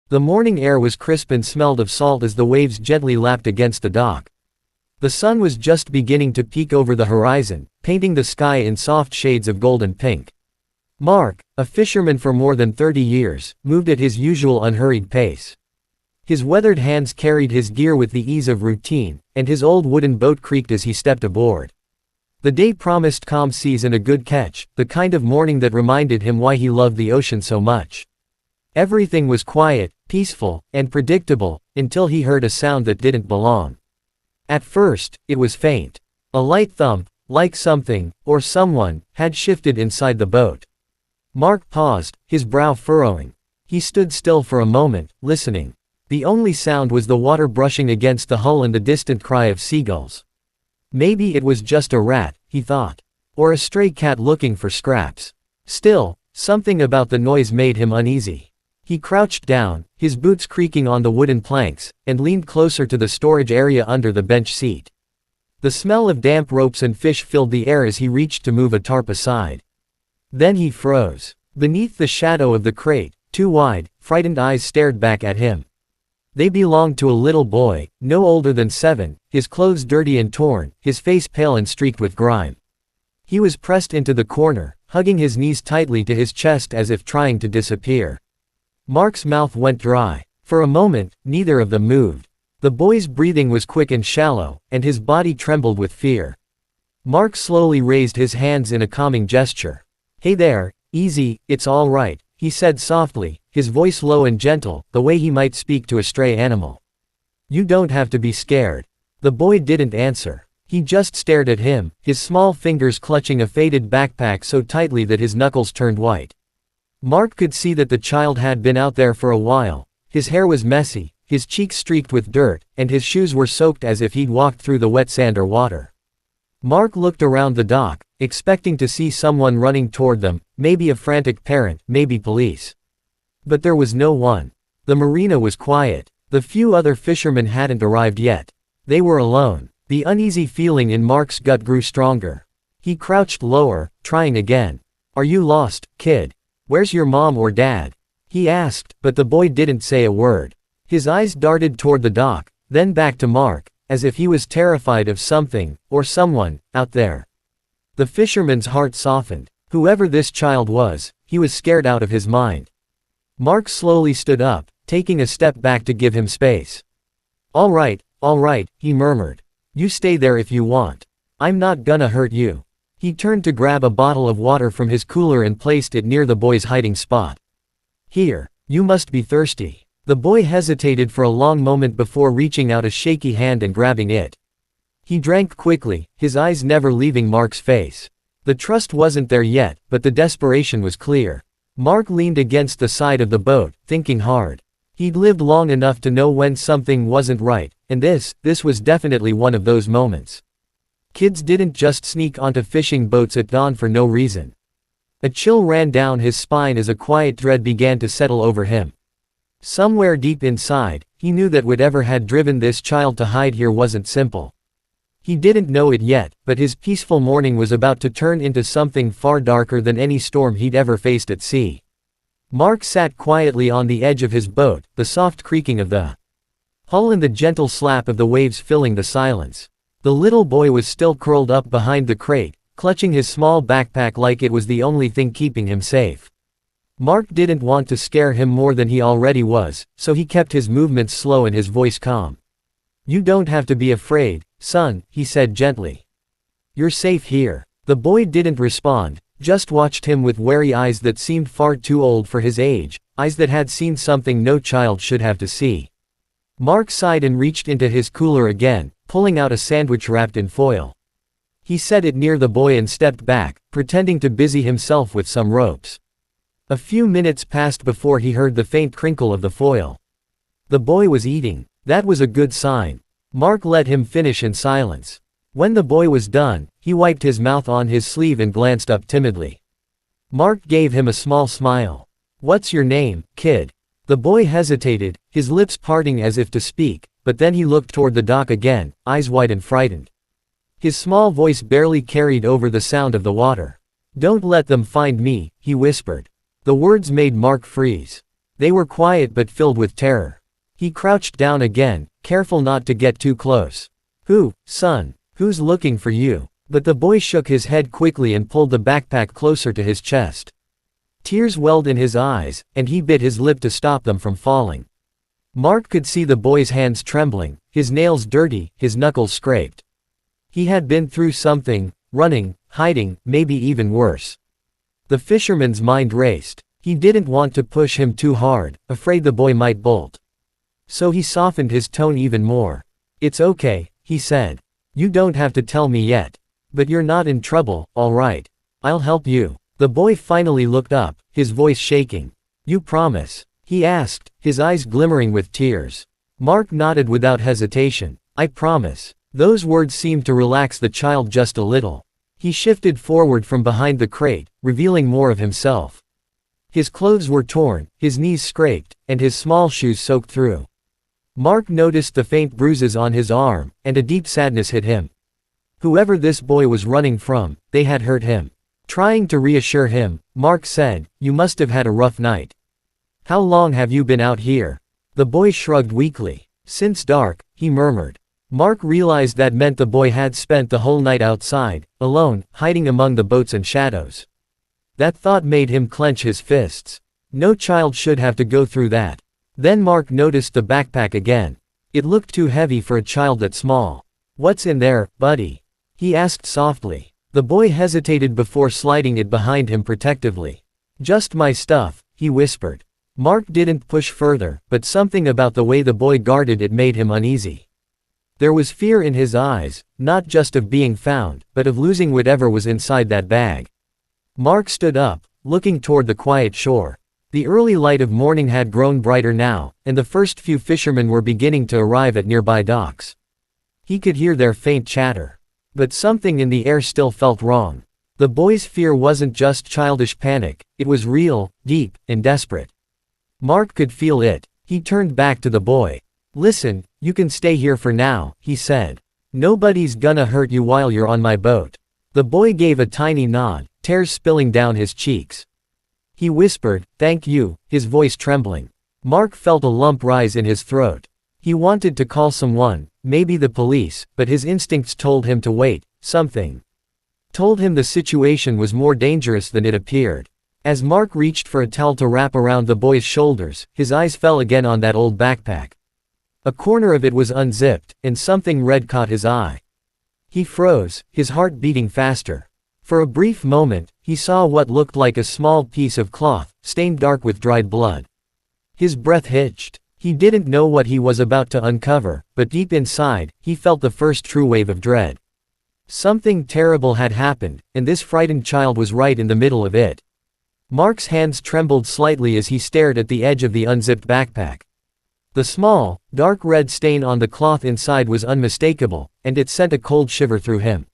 The morning air was crisp and smelled of salt as the waves gently lapped against the dock. The sun was just beginning to peek over the horizon, painting the sky in soft shades of gold and pink. Mark, a fisherman for more than 30 years, moved at his usual unhurried pace. His weathered hands carried his gear with the ease of routine, and his old wooden boat creaked as he stepped aboard. The day promised calm seas and a good catch, the kind of morning that reminded him why he loved the ocean so much. Everything was quiet, peaceful, and predictable, until he heard a sound that didn't belong. At first, it was faint. A light thump, like something, or someone, had shifted inside the boat. Mark paused, his brow furrowing. He stood still for a moment, listening. The only sound was the water brushing against the hull and the distant cry of seagulls. Maybe it was just a rat, he thought. Or a stray cat looking for scraps. Still, something about the noise made him uneasy. He crouched down, his boots creaking on the wooden planks, and leaned closer to the storage area under the bench seat. The smell of damp ropes and fish filled the air as he reached to move a tarp aside. Then he froze. Beneath the shadow of the crate, two wide, frightened eyes stared back at him. They belonged to a little boy, no older than 7, his clothes dirty and torn, his face pale and streaked with grime. He was pressed into the corner, hugging his knees tightly to his chest as if trying to disappear. Mark's mouth went dry. For a moment, neither of them moved. The boy's breathing was quick and shallow, and his body trembled with fear. Mark slowly raised his hands in a calming gesture. "Hey there, easy, it's all right," he said softly, his voice low and gentle, the way he might speak to a stray animal. "You don't have to be scared." The boy didn't answer. He just stared at him, his small fingers clutching a faded backpack so tightly that his knuckles turned white. Mark could see that the child had been out there for a while. His hair was messy, his cheeks streaked with dirt, and his shoes were soaked as if he'd walked through the wet sand or water. Mark looked around the dock, expecting to see someone running toward them, maybe a frantic parent, maybe police. But there was no one. The marina was quiet. The few other fishermen hadn't arrived yet. They were alone. The uneasy feeling in Mark's gut grew stronger. He crouched lower, trying again. "Are you lost, kid? Where's your mom or dad?" he asked, but the boy didn't say a word. His eyes darted toward the dock, then back to Mark, as if he was terrified of something, or someone, out there. The fisherman's heart softened. Whoever this child was, he was scared out of his mind. Mark slowly stood up, taking a step back to give him space. All right, he murmured. "You stay there if you want. I'm not gonna hurt you." He turned to grab a bottle of water from his cooler and placed it near the boy's hiding spot. "Here, you must be thirsty." The boy hesitated for a long moment before reaching out a shaky hand and grabbing it. He drank quickly, his eyes never leaving Mark's face. The trust wasn't there yet, but the desperation was clear. Mark leaned against the side of the boat, thinking hard. He'd lived long enough to know when something wasn't right, and this was definitely one of those moments. Kids didn't just sneak onto fishing boats at dawn for no reason. A chill ran down his spine as a quiet dread began to settle over him. Somewhere deep inside, he knew that whatever had driven this child to hide here wasn't simple. He didn't know it yet, but his peaceful morning was about to turn into something far darker than any storm he'd ever faced at sea. Mark sat quietly on the edge of his boat, the soft creaking of the hull and the gentle slap of the waves filling the silence. The little boy was still curled up behind the crate, clutching his small backpack like it was the only thing keeping him safe. Mark didn't want to scare him more than he already was, so he kept his movements slow and his voice calm. "You don't have to be afraid, son," he said gently. "You're safe here." The boy didn't respond, just watched him with wary eyes that seemed far too old for his age, eyes that had seen something no child should have to see. Mark sighed and reached into his cooler again, pulling out a sandwich wrapped in foil. He set it near the boy and stepped back, pretending to busy himself with some ropes. A few minutes passed before he heard the faint crinkle of the foil. The boy was eating. That was a good sign. Mark let him finish in silence. When the boy was done, he wiped his mouth on his sleeve and glanced up timidly. Mark gave him a small smile. "What's your name, kid?" The boy hesitated, his lips parting as if to speak, but then he looked toward the dock again, eyes wide and frightened. His small voice barely carried over the sound of the water. "Don't let them find me," he whispered. The words made Mark freeze. They were quiet but filled with terror. He crouched down again, careful not to get too close. "Who, son? Who's looking for you?" But the boy shook his head quickly and pulled the backpack closer to his chest. Tears welled in his eyes, and he bit his lip to stop them from falling. Mark could see the boy's hands trembling, his nails dirty, his knuckles scraped. He had been through something, running, hiding, maybe even worse. The fisherman's mind raced. He didn't want to push him too hard, afraid the boy might bolt. So he softened his tone even more. "It's okay," he said. "You don't have to tell me yet. But you're not in trouble, all right? I'll help you." The boy finally looked up, his voice shaking. "You promise?" he asked, his eyes glimmering with tears. Mark nodded without hesitation. "I promise." Those words seemed to relax the child just a little. He shifted forward from behind the crate, revealing more of himself. His clothes were torn, his knees scraped, and his small shoes soaked through. Mark noticed the faint bruises on his arm, and a deep sadness hit him. Whoever this boy was running from, they had hurt him. Trying to reassure him, Mark said, "You must have had a rough night. How long have you been out here?" The boy shrugged weakly. "Since dark," he murmured. Mark realized that meant the boy had spent the whole night outside, alone, hiding among the boats and shadows. That thought made him clench his fists. No child should have to go through that. Then Mark noticed the backpack again. It looked too heavy for a child that small. "What's in there, buddy?" he asked softly. The boy hesitated before sliding it behind him protectively. "Just my stuff," he whispered. Mark didn't push further, but something about the way the boy guarded it made him uneasy. There was fear in his eyes, not just of being found, but of losing whatever was inside that bag. Mark stood up, looking toward the quiet shore. The early light of morning had grown brighter now, and the first few fishermen were beginning to arrive at nearby docks. He could hear their faint chatter. But something in the air still felt wrong. The boy's fear wasn't just childish panic, it was real, deep, and desperate. Mark could feel it. He turned back to the boy. "Listen, you can stay here for now," he said. "Nobody's gonna hurt you while you're on my boat." The boy gave a tiny nod, tears spilling down his cheeks. He whispered, "Thank you," his voice trembling. Mark felt a lump rise in his throat. He wanted to call someone, maybe the police, but his instincts told him to wait. Something told him the situation was more dangerous than it appeared. As Mark reached for a towel to wrap around the boy's shoulders, his eyes fell again on that old backpack. A corner of it was unzipped, and something red caught his eye. He froze, his heart beating faster. For a brief moment, he saw what looked like a small piece of cloth, stained dark with dried blood. His breath hitched. He didn't know what he was about to uncover, but deep inside, he felt the first true wave of dread. Something terrible had happened, and this frightened child was right in the middle of it. Mark's hands trembled slightly as he stared at the edge of the unzipped backpack. The small, dark red stain on the cloth inside was unmistakable, and it sent a cold shiver through him.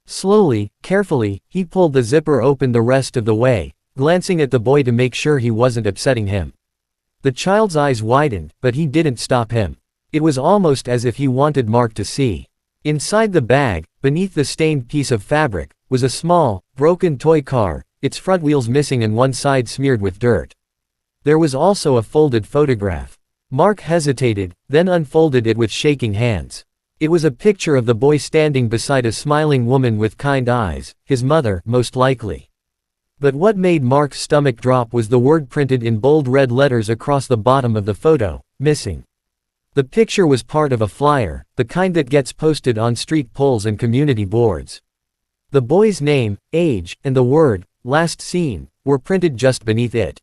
Slowly, carefully, he pulled the zipper open the rest of the way, glancing at the boy to make sure he wasn't upsetting him. The child's eyes widened, but he didn't stop him. It was almost as if he wanted Mark to see. Inside the bag, beneath the stained piece of fabric, was a small, broken toy car, its front wheels missing and one side smeared with dirt. There was also a folded photograph. Mark hesitated, then unfolded it with shaking hands. It was a picture of the boy standing beside a smiling woman with kind eyes, his mother, most likely. But what made Mark's stomach drop was the word printed in bold red letters across the bottom of the photo, "Missing." The picture was part of a flyer, the kind that gets posted on street poles and community boards. The boy's name, age, and the word, "Last Seen," were printed just beneath it.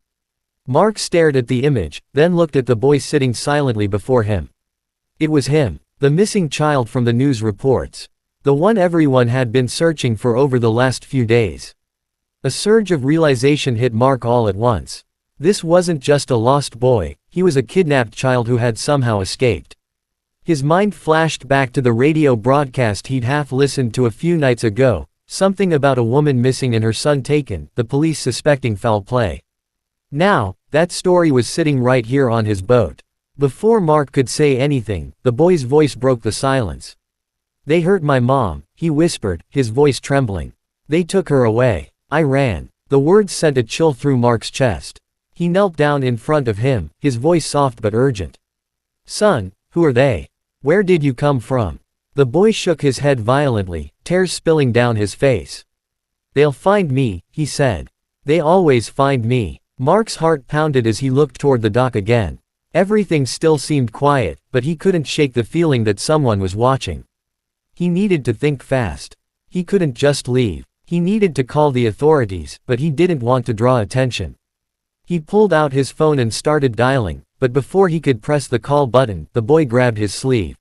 Mark stared at the image, then looked at the boy sitting silently before him. It was him, the missing child from the news reports. The one everyone had been searching for over the last few days. A surge of realization hit Mark all at once. This wasn't just a lost boy, he was a kidnapped child who had somehow escaped. His mind flashed back to the radio broadcast he'd half listened to a few nights ago, something about a woman missing and her son taken, the police suspecting foul play. Now, that story was sitting right here on his boat. Before Mark could say anything, the boy's voice broke the silence. "They hurt my mom," he whispered, his voice trembling. "They took her away. I ran." The words sent a chill through Mark's chest. He knelt down in front of him, his voice soft but urgent. "Son, who are they? Where did you come from?" The boy shook his head violently, tears spilling down his face. "They'll find me," he said. "They always find me." Mark's heart pounded as he looked toward the dock again. Everything still seemed quiet, but he couldn't shake the feeling that someone was watching. He needed to think fast. He couldn't just leave. He needed to call the authorities, but he didn't want to draw attention. He pulled out his phone and started dialing, but before he could press the call button, the boy grabbed his sleeve.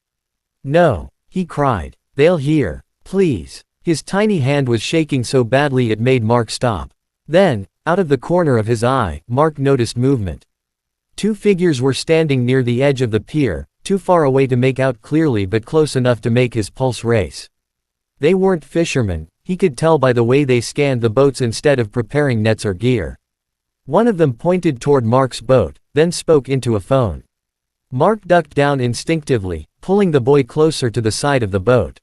"No," he cried. "They'll hear. Please." His tiny hand was shaking so badly it made Mark stop. Then, out of the corner of his eye, Mark noticed movement. Two figures were standing near the edge of the pier, too far away to make out clearly but close enough to make his pulse race. They weren't fishermen, he could tell by the way they scanned the boats instead of preparing nets or gear. One of them pointed toward Mark's boat, then spoke into a phone. Mark ducked down instinctively, pulling the boy closer to the side of the boat.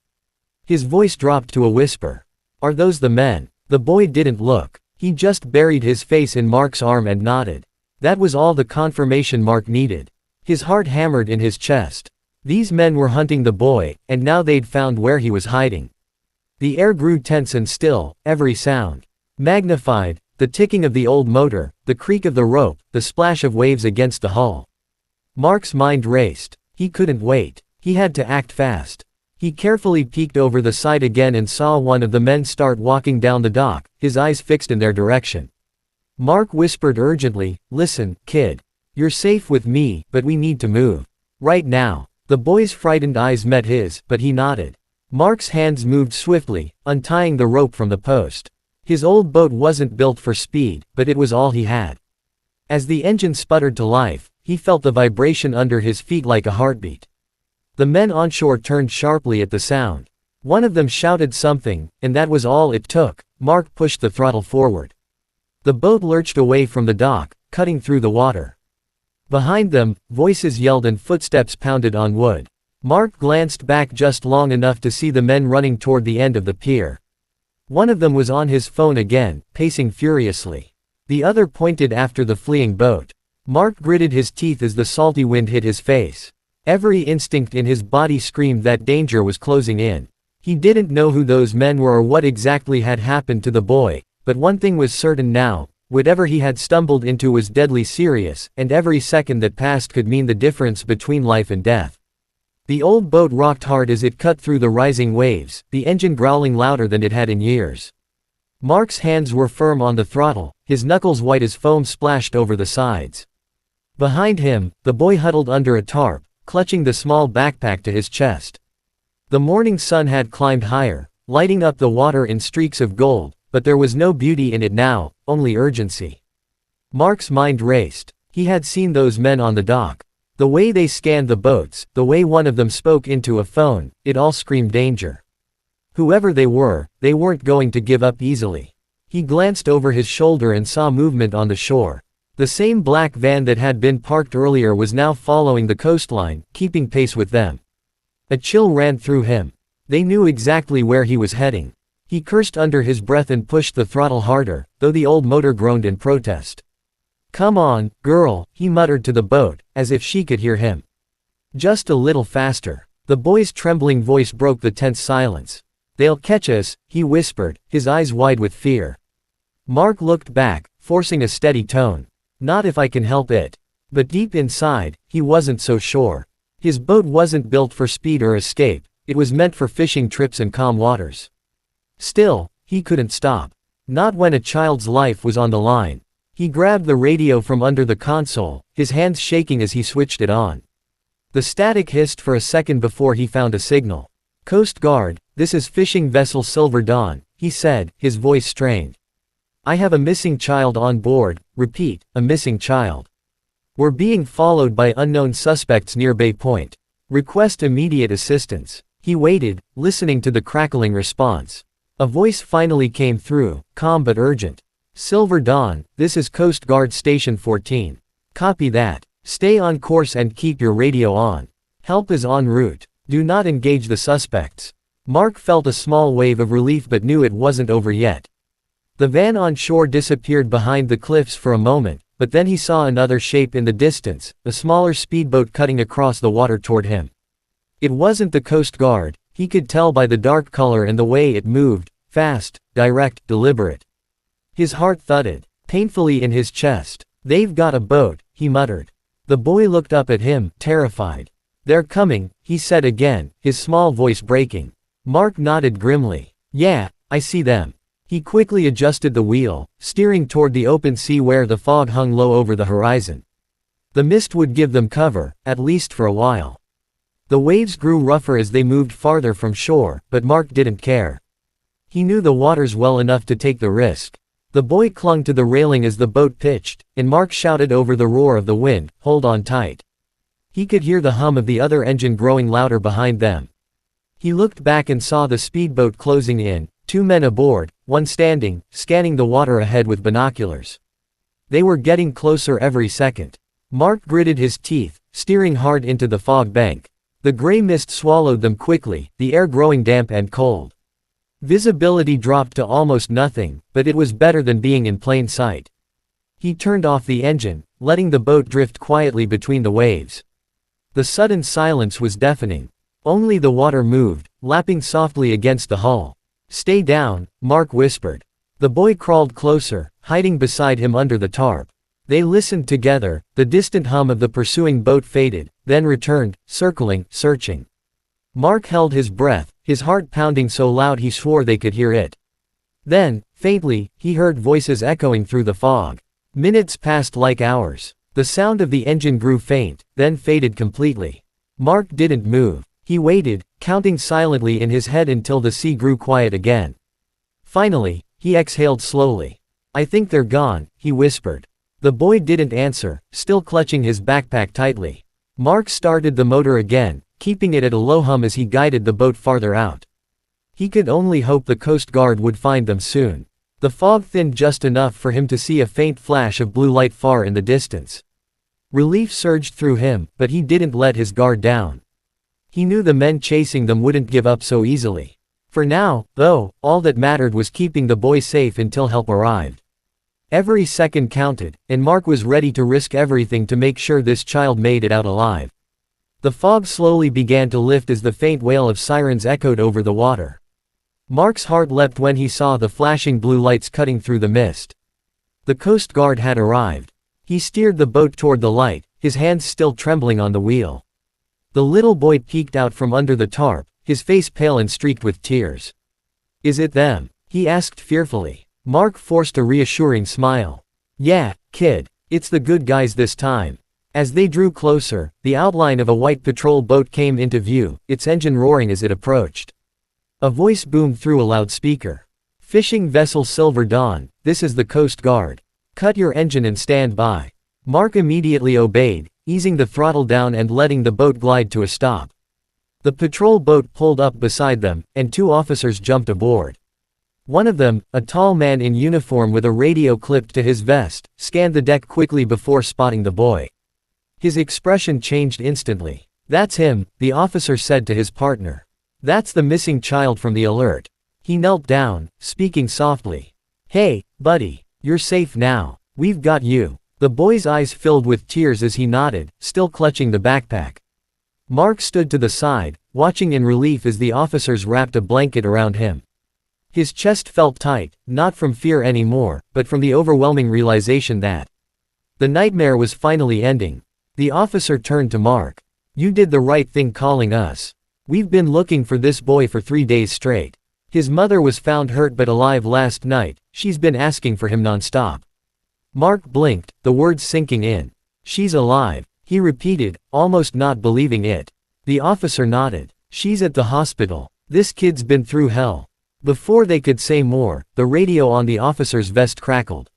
His voice dropped to a whisper. "Are those the men?" The boy didn't look. He just buried his face in Mark's arm and nodded. That was all the confirmation Mark needed. His heart hammered in his chest. These men were hunting the boy, and now they'd found where he was hiding. The air grew tense and still, every sound magnified, the ticking of the old motor, the creak of the rope, the splash of waves against the hull. Mark's mind raced. He couldn't wait. He had to act fast. He carefully peeked over the side again and saw one of the men start walking down the dock, his eyes fixed in their direction. Mark whispered urgently, "Listen, kid. You're safe with me, but we need to move. Right now." The boy's frightened eyes met his, but he nodded. Mark's hands moved swiftly, untying the rope from the post. His old boat wasn't built for speed, but it was all he had. As the engine sputtered to life, he felt the vibration under his feet like a heartbeat. The men onshore turned sharply at the sound. One of them shouted something, and that was all it took. Mark pushed the throttle forward. The boat lurched away from the dock, cutting through the water. Behind them, voices yelled and footsteps pounded on wood. Mark glanced back just long enough to see the men running toward the end of the pier. One of them was on his phone again, pacing furiously. The other pointed after the fleeing boat. Mark gritted his teeth as the salty wind hit his face. Every instinct in his body screamed that danger was closing in. He didn't know who those men were or what exactly had happened to the boy, but one thing was certain now: whatever he had stumbled into was deadly serious, and every second that passed could mean the difference between life and death. The old boat rocked hard as it cut through the rising waves, the engine growling louder than it had in years. Mark's hands were firm on the throttle, his knuckles white as foam splashed over the sides. Behind him, the boy huddled under a tarp, clutching the small backpack to his chest. The morning sun had climbed higher, lighting up the water in streaks of gold, but there was no beauty in it now, only urgency. Mark's mind raced. He had seen those men on the dock. The way they scanned the boats, the way one of them spoke into a phone, it all screamed danger. Whoever they weren't going to give up easily. He glanced over his shoulder and saw movement on the shore. The same black van that had been parked earlier was now following the coastline, keeping pace with them. A chill ran through him. They knew exactly where he was heading. He cursed under his breath and pushed the throttle harder, though the old motor groaned in protest. "Come on, girl," he muttered to the boat, as if she could hear him. "Just a little faster." The boy's trembling voice broke the tense silence. "They'll catch us," he whispered, his eyes wide with fear. Mark looked back, forcing a steady tone. "Not if I can help it." But deep inside, he wasn't so sure. His boat wasn't built for speed or escape, it was meant for fishing trips and calm waters. Still, he couldn't stop. Not when a child's life was on the line. He grabbed the radio from under the console, his hands shaking as he switched it on. The static hissed for a second before he found a signal. "Coast Guard, this is fishing vessel Silver Dawn," he said, his voice strained. "I have a missing child on board, repeat, a missing child. We're being followed by unknown suspects near Bay Point. Request immediate assistance." He waited, listening to the crackling response. A voice finally came through, calm but urgent. "Silver Dawn, this is Coast Guard Station 14. Copy that. Stay on course and keep your radio on. Help is en route. Do not engage the suspects." Mark felt a small wave of relief but knew it wasn't over yet. The van on shore disappeared behind the cliffs for a moment, but then he saw another shape in the distance, a smaller speedboat cutting across the water toward him. It wasn't the Coast Guard, he could tell by the dark color and the way it moved, fast, direct, deliberate. His heart thudded painfully in his chest. "They've got a boat," he muttered. The boy looked up at him, terrified. "They're coming," he said again, his small voice breaking. Mark nodded grimly. "Yeah, I see them." He quickly adjusted the wheel, steering toward the open sea where the fog hung low over the horizon. The mist would give them cover, at least for a while. The waves grew rougher as they moved farther from shore, but Mark didn't care. He knew the waters well enough to take the risk. The boy clung to the railing as the boat pitched, and Mark shouted over the roar of the wind, "Hold on tight." He could hear the hum of the other engine growing louder behind them. He looked back and saw the speedboat closing in, 2 men aboard, one standing, scanning the water ahead with binoculars. They were getting closer every second. Mark gritted his teeth, steering hard into the fog bank. The gray mist swallowed them quickly, the air growing damp and cold. Visibility dropped to almost nothing, but it was better than being in plain sight. He turned off the engine, letting the boat drift quietly between the waves. The sudden silence was deafening. Only the water moved, lapping softly against the hull. "Stay down," Mark whispered. The boy crawled closer, hiding beside him under the tarp. They listened together, the distant hum of the pursuing boat faded, then returned, circling, searching. Mark held his breath, his heart pounding so loud he swore they could hear it. Then, faintly, he heard voices echoing through the fog. Minutes passed like hours. The sound of the engine grew faint, then faded completely. Mark didn't move. He waited, counting silently in his head until the sea grew quiet again. Finally, he exhaled slowly. "I think they're gone," he whispered. The boy didn't answer, still clutching his backpack tightly. Mark started the motor again, keeping it at a low hum as he guided the boat farther out. He could only hope the Coast Guard would find them soon. The fog thinned just enough for him to see a faint flash of blue light far in the distance. Relief surged through him, but he didn't let his guard down. He knew the men chasing them wouldn't give up so easily. For now, though, all that mattered was keeping the boy safe until help arrived. Every second counted, and Mark was ready to risk everything to make sure this child made it out alive. The fog slowly began to lift as the faint wail of sirens echoed over the water. Mark's heart leapt when he saw the flashing blue lights cutting through the mist. The Coast Guard had arrived. He steered the boat toward the light, his hands still trembling on the wheel. The little boy peeked out from under the tarp, his face pale and streaked with tears. "Is it them?" he asked fearfully. Mark forced a reassuring smile. "Yeah, kid, it's the good guys this time." As they drew closer, the outline of a white patrol boat came into view, its engine roaring as it approached. A voice boomed through a loudspeaker. "Fishing vessel Silver Dawn, this is the Coast Guard. Cut your engine and stand by." Mark immediately obeyed, easing the throttle down and letting the boat glide to a stop. The patrol boat pulled up beside them, and 2 officers jumped aboard. One of them, a tall man in uniform with a radio clipped to his vest, scanned the deck quickly before spotting the boy. His expression changed instantly. "That's him," the officer said to his partner. "That's the missing child from the alert." He knelt down, speaking softly. "Hey, buddy, you're safe now. We've got you." The boy's eyes filled with tears as he nodded, still clutching the backpack. Mark stood to the side, watching in relief as the officers wrapped a blanket around him. His chest felt tight, not from fear anymore, but from the overwhelming realization that the nightmare was finally ending. The officer turned to Mark. "You did the right thing calling us. We've been looking for this boy for 3 days straight. His mother was found hurt but alive last night, she's been asking for him nonstop." Mark blinked, the words sinking in. "She's alive," he repeated, almost not believing it. The officer nodded. "She's at the hospital. This kid's been through hell." Before they could say more, the radio on the officer's vest crackled.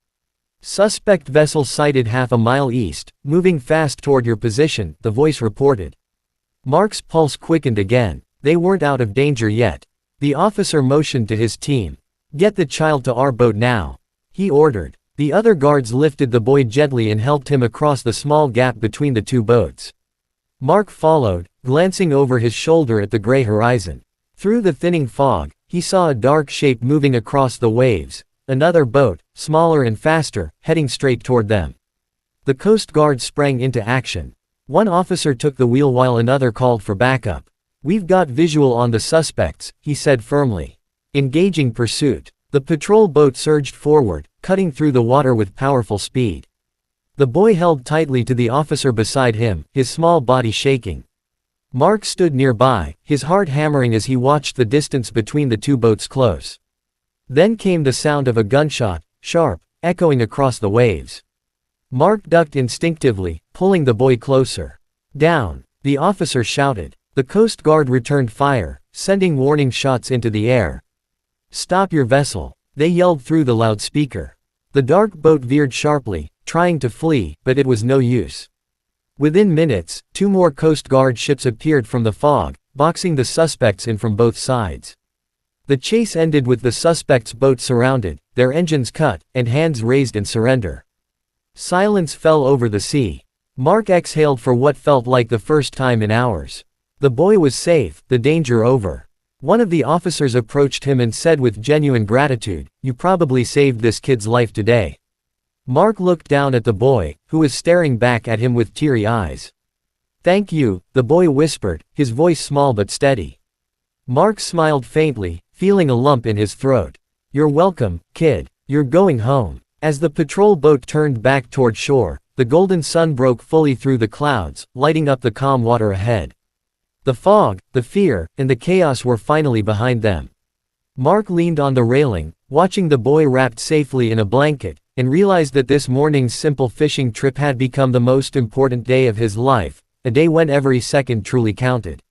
"Suspect vessel sighted half a mile east, moving fast toward your position," the voice reported. Mark's pulse quickened again. They weren't out of danger yet. The officer motioned to his team. "Get the child to our boat now," he ordered. The other guards lifted the boy gently and helped him across the small gap between the 2 boats. Mark followed, glancing over his shoulder at the gray horizon. Through the thinning fog, he saw a dark shape moving across the waves, another boat, smaller and faster, heading straight toward them. The Coast Guard sprang into action. One officer took the wheel while another called for backup. "We've got visual on the suspects," he said firmly. Engaging pursuit. The patrol boat surged forward, cutting through the water with powerful speed. The boy held tightly to the officer beside him, his small body shaking. Mark stood nearby, his heart hammering as he watched the distance between the two boats close. Then came the sound of a gunshot, sharp, echoing across the waves. Mark ducked instinctively, pulling the boy closer. "Down!" the officer shouted. The Coast Guard returned fire, sending warning shots into the air. "Stop your vessel!" they yelled through the loudspeaker. The dark boat veered sharply, trying to flee, but it was no use. Within minutes, 2 more Coast Guard ships appeared from the fog, boxing the suspects in from both sides. The chase ended with the suspects' boat surrounded, their engines cut, and hands raised in surrender. Silence fell over the sea. Mark exhaled for what felt like the first time in hours. The boy was safe, the danger over. One of the officers approached him and said with genuine gratitude, "You probably saved this kid's life today." Mark looked down at the boy, who was staring back at him with teary eyes. "Thank you," the boy whispered, his voice small but steady. Mark smiled faintly, feeling a lump in his throat. "You're welcome, kid. You're going home." As the patrol boat turned back toward shore, the golden sun broke fully through the clouds, lighting up the calm water ahead. The fog, the fear, and the chaos were finally behind them. Mark leaned on the railing, watching the boy wrapped safely in a blanket, and realized that this morning's simple fishing trip had become the most important day of his life, a day when every second truly counted.